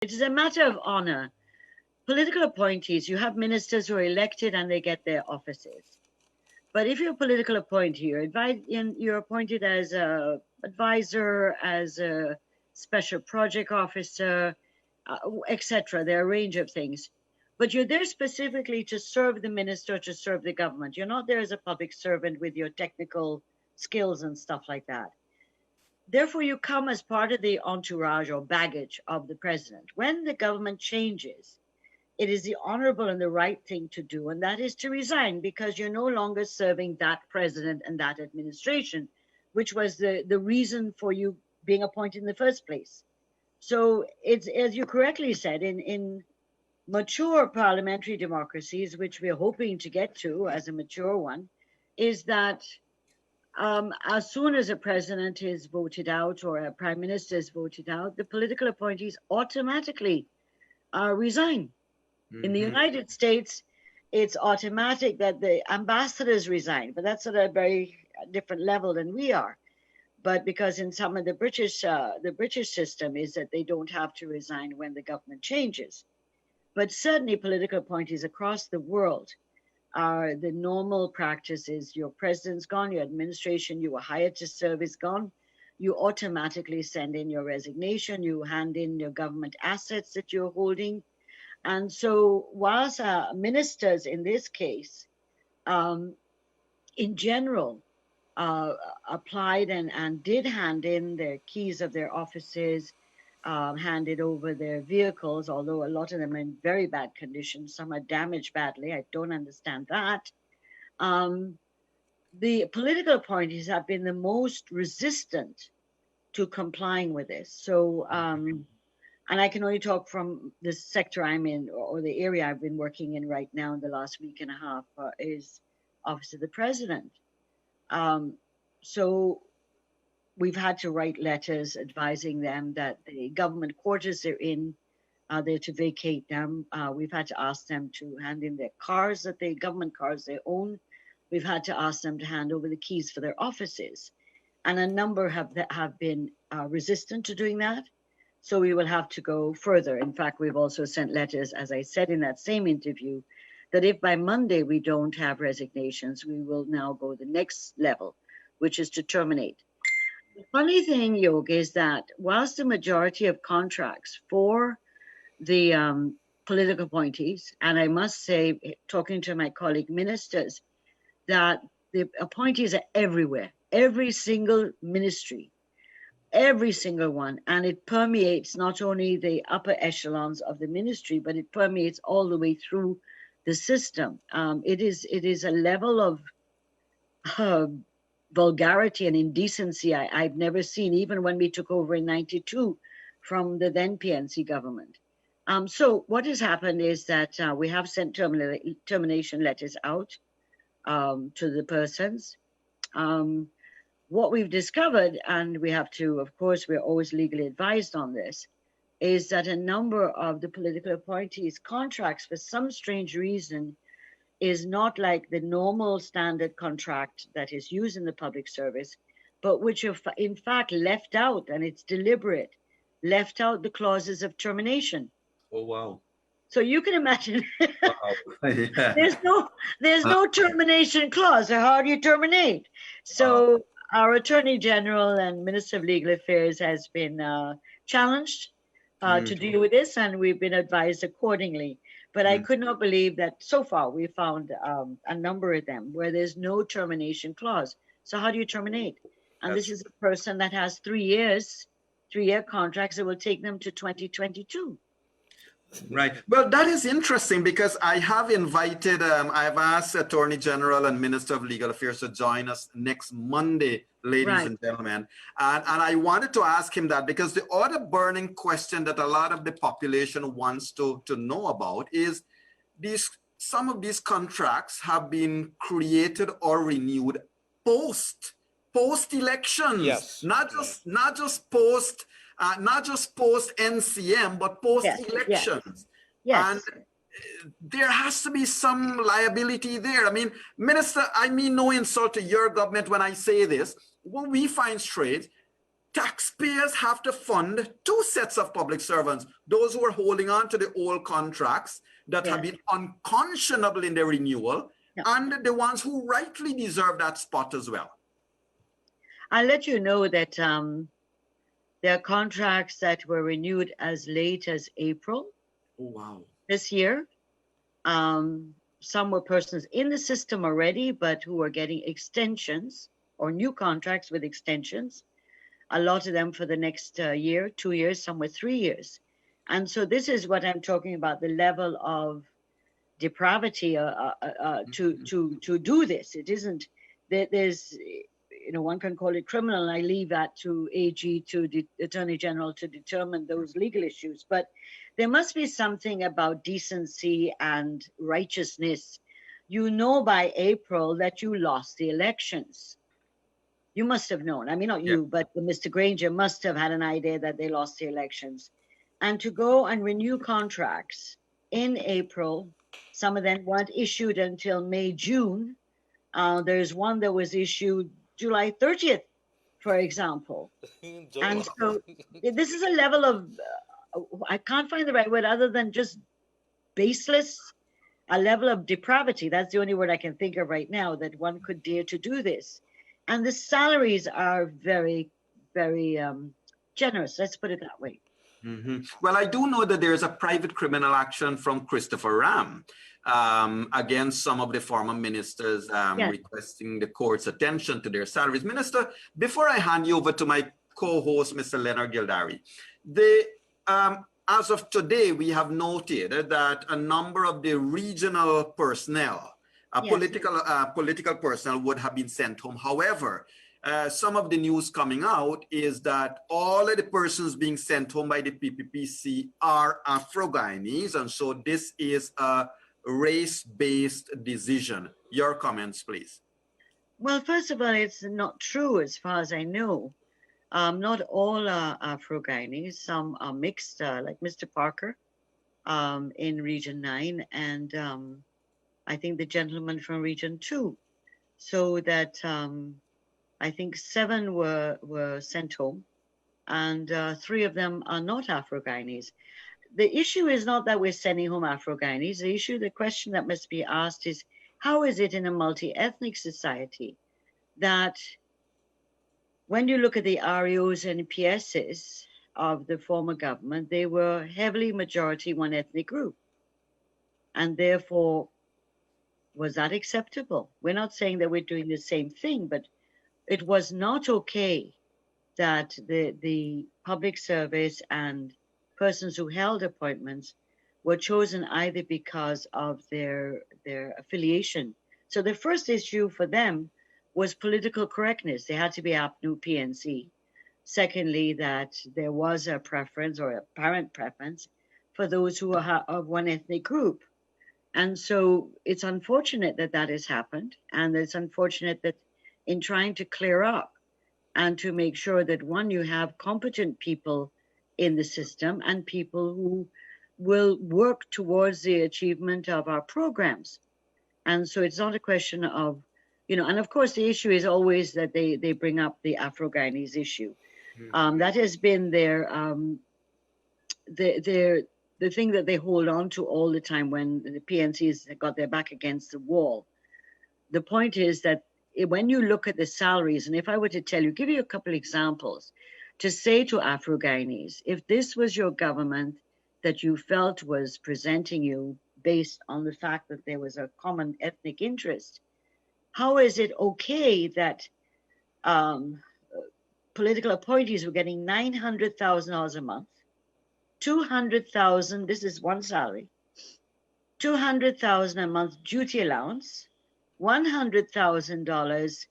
It is a matter of honor. Political appointees, you have ministers who are elected and they get their offices. But if you're a political appointee, you're appointed as an advisor, as a special project officer, etc. There are a range of things. But you're there specifically to serve the minister, to serve the government. You're not there as a public servant with your technical skills and stuff like that. Therefore, you come as part of the entourage or baggage of the president. When the government changes, it is the honorable and the right thing to do, and that is to resign, because you're no longer serving that president and that administration, which was the reason for you being appointed in the first place. So it's, as you correctly said, in mature parliamentary democracies, which we're hoping to get to as a mature one, is that as soon as a president is voted out or a prime minister is voted out, the political appointees automatically resign. In the United States, it's automatic that the ambassadors resign, but that's at a very different level than we are. But because in some of the British system is that they don't have to resign when the government changes. But certainly political appointees across the world are the normal practice is your president's gone, your administration you were hired to serve is gone. You automatically send in your resignation, you hand in your government assets that you're holding. And so whilst ministers in this case, in general, applied and did hand in their keys of their offices, handed over their vehicles, although a lot of them are in very bad condition, some are damaged badly, I don't understand that. The political appointees have been the most resistant to complying with this. So, and I can only talk from the sector I'm in or the area I've been working in right now in the last week and a half is Office of the President. So we've had to write letters advising them that the government quarters they're in, they're to vacate them. We've had to ask them to hand in their cars, government cars they own. We've had to ask them to hand over the keys for their offices. And a number have been resistant to doing that. So we will have to go further. In fact, we've also sent letters, as I said in that same interview, that if by Monday we don't have resignations, we will now go the next level, which is to terminate. The funny thing, Yogi, is that whilst the majority of contracts for the political appointees, and I must say, talking to my colleague ministers, that the appointees are everywhere, every single ministry, every single one, and it permeates not only the upper echelons of the ministry, but it permeates all the way through the system. It is a level of vulgarity and indecency I've never seen, even when we took over in '92 from the then PNC government. So what has happened is that we have sent termination letters out to the persons. What we've discovered, and we have to, of course, we're always legally advised on this, is that a number of the political appointees' contracts, for some strange reason, is not like the normal standard contract that is used in the public service, but which are in fact left out, and it's deliberate, left out the clauses of termination. Oh, wow. So you can imagine, Wow. Yeah. there's no termination clause. So how do you terminate? So. Wow. Our Attorney General and Minister of Legal Affairs has been challenged to deal with this, and we've been advised accordingly. But I could not believe that so far we found a number of them where there's no termination clause. So how do you terminate? And this is a person that has 3 years, 3-year contracts that will take them to 2022. Right. Well, that is interesting because I have invited, I've asked Attorney General and Minister of Legal Affairs to join us next Monday, ladies and gentlemen. And I wanted to ask him that because the other burning question that a lot of the population wants to know about is some of these contracts have been created or renewed post-elections. Yes. Not just post NCM, but post-elections. Yes. And there has to be some liability there. I mean, Minister, I mean no insult to your government when I say this. What we find straight, taxpayers have to fund two sets of public servants, those who are holding on to the old contracts that have been unconscionable in their renewal, and the ones who rightly deserve that spot as well. I'll let you know that there are contracts that were renewed as late as April this year. Some were persons in the system already, but who are getting extensions or new contracts with extensions. A lot of them for the next year, 2 years, some with 3 years. And so this is what I'm talking about, the level of depravity to do this. It isn't, there's, you know, one can call it criminal, and I leave that to AG, to the Attorney General to determine those legal issues. But there must be something about decency and righteousness. You know by April that you lost the elections. You must have known. I mean, not you, but Mr. Granger must have had an idea that they lost the elections. And to go and renew contracts in April, some of them weren't issued until May, June. There's one that was issued July 30th, for example. And so this is a level of, I can't find the right word other than just baseless, a level of depravity. That's the only word I can think of right now, that one could dare to do this. And the salaries are very, very generous. Let's put it that way. Well, I do know that there's a private criminal action from Christopher Ram against some of the former ministers requesting the court's attention to their salaries. Minister, before I hand you over to my co-host, Mr. Leonard Gildari, as of today, we have noted that a number of the regional personnel, political personnel would have been sent home. However, some of the news coming out is that all of the persons being sent home by the PPPC are Afro-Guyanese, and so this is a race-based decision. Your comments, please. Well, first of all, it's not true as far as I know. Not all are Afro-Guyanese. Some are mixed, like Mr. Parker in Region 9, and I think the gentleman from Region 2. So that I think 7 were sent home, and 3 of them are not Afro-Guyanese. The issue is not that we're sending home Afro-Guyanese. The question that must be asked is, how is it in a multi-ethnic society that when you look at the REOs and PSs of the former government, they were heavily majority one ethnic group? And therefore, was that acceptable? We're not saying that we're doing the same thing, but it was not okay that the public service and persons who held appointments were chosen either because of their affiliation. So the first issue for them was political correctness. They had to be APNU+PNC. Secondly, that there was a preference or apparent preference for those who are of one ethnic group. And so it's unfortunate that that has happened. And it's unfortunate that in trying to clear up and to make sure that, one, you have competent people in the system and people who will work towards the achievement of our programs. And so it's not a question of, you know, and of course the issue is always that they bring up the Afro-Guyanese issue. That has been their the thing that they hold on to all the time when the PNCs got their back against the wall. The point is that when you look at the salaries, and if I were to tell you, give you a couple examples, to say to Afro-Guyanese, if this was your government that you felt was presenting you based on the fact that there was a common ethnic interest, how is it okay that political appointees were getting $900,000 a month, 200,000, this is one salary, 200,000 a month duty allowance, $100,000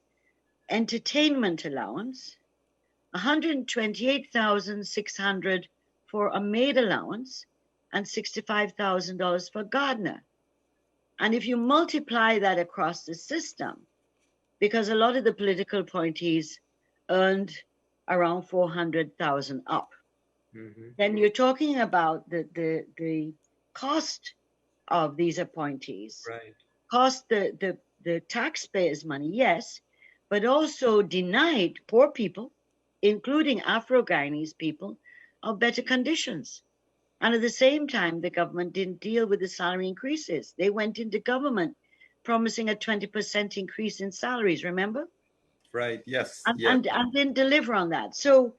entertainment allowance, 128,600 for a maid allowance, and $65,000 for gardener. And if you multiply that across the system, because a lot of the political appointees earned around 400,000 up, then you're talking about the cost of these appointees, cost the taxpayers' money, yes, but also denied poor people including Afro-Guyanese people, of better conditions. And at the same time, the government didn't deal with the salary increases. They went into government promising a 20% increase in salaries, remember? Right, yes. And didn't deliver on that. So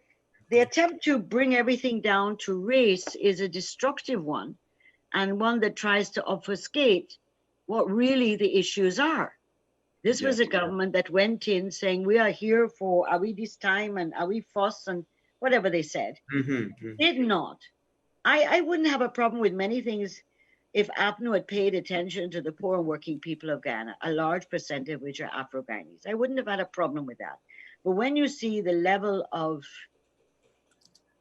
the attempt to bring everything down to race is a destructive one, and one that tries to obfuscate what really the issues are. This was a government that went in saying, we are here for, are we this time, and are we fuss, and whatever they said. Did not. I wouldn't have a problem with many things if APNU had paid attention to the poor and working people of Ghana, a large percent of which are Afro-Guyanese. I wouldn't have had a problem with that. But when you see the level of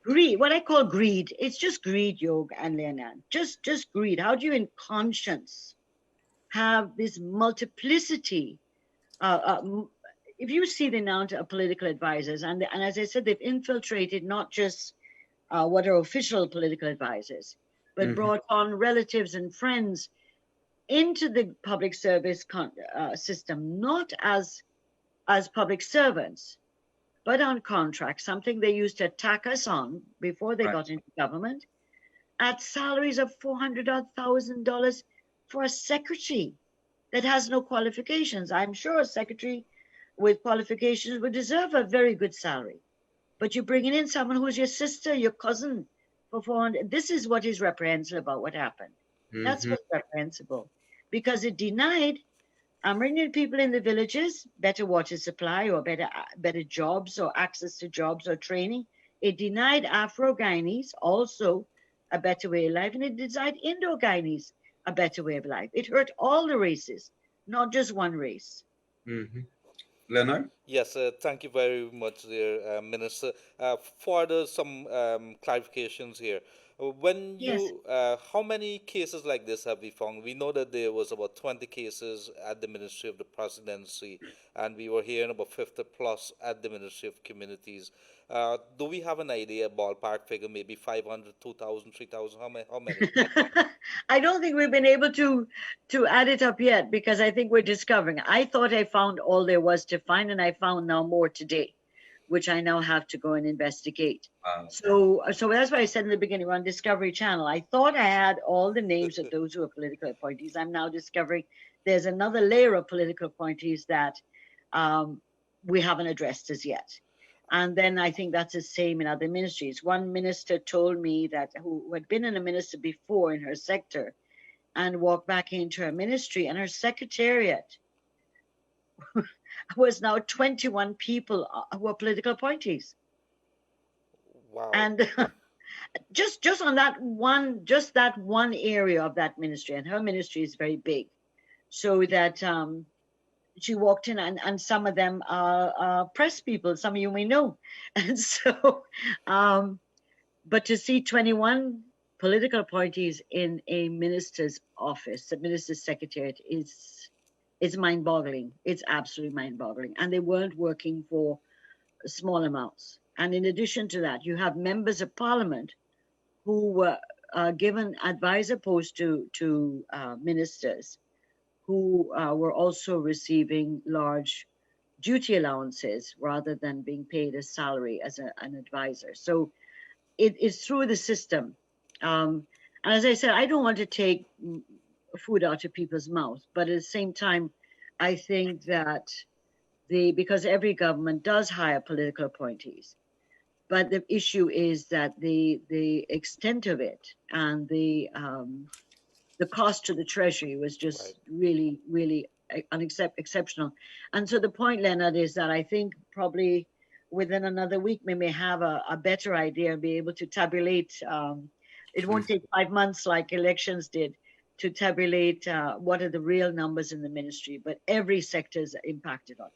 greed, what I call greed, it's just greed, Yog and Leonard, just greed. How do you in conscience have this multiplicity? If you see the amount of political advisors, and as I said, they've infiltrated not just what are official political advisors, but brought on relatives and friends into the public service system, not as public servants, but on contracts, something they used to attack us on before they got into government, at salaries of $400,000 for a secretary that has no qualifications. I'm sure a secretary with qualifications would deserve a very good salary. But you're bringing in someone who's your sister, your cousin, for 400. This is what is reprehensible about what happened. That's what's reprehensible, because it denied Amerindian people in the villages better water supply or better jobs or access to jobs or training. It denied Afro-Guyanese also a better way of life, and it denied Indo-Guyanese a better way of life. It hurt all the races, not just one race. Leonard? Yes, thank you very much, dear Minister. Further, some clarifications here. When you, how many cases like this have we found? We know that there was about 20 cases at the Ministry of the Presidency, and we were hearing about 50 plus at the Ministry of Communities. Do we have an idea, ballpark figure, maybe 500, 2,000, 3,000? How many? I don't think we've been able to add it up yet, because I think we're discovering. I thought I found all there was to find, and I found now more today, which I now have to go and investigate. So that's why I said in the beginning, we're on Discovery Channel. I thought I had all the names of those who are political appointees. I'm now discovering there's another layer of political appointees that we haven't addressed as yet. And then I think that's the same in other ministries. One minister told me that who had been in a minister before in her sector and walked back into her ministry, and her secretariat was now 21 people who are political appointees. Wow. And just on that one area of that ministry, and her ministry is very big, so that she walked in, and some of them are press people, some of you may know. And so, but to see 21 political appointees in a minister's office, a minister's secretariat, is mind-boggling. It's absolutely mind-boggling. And they weren't working for small amounts. And in addition to that, you have members of parliament who were given advisor posts to ministers, who were also receiving large duty allowances rather than being paid a salary as an advisor. So it is through the system. And as I said, I don't want to take food out of people's mouths, but at the same time, I think that because every government does hire political appointees, but the issue is that the extent of it and the cost to the Treasury was just really, really exceptional. And so the point, Leonard, is that I think probably within another week, we may have a better idea and be able to tabulate. It won't take 5 months like elections did to tabulate what are the real numbers in the ministry, but every sector is impacted on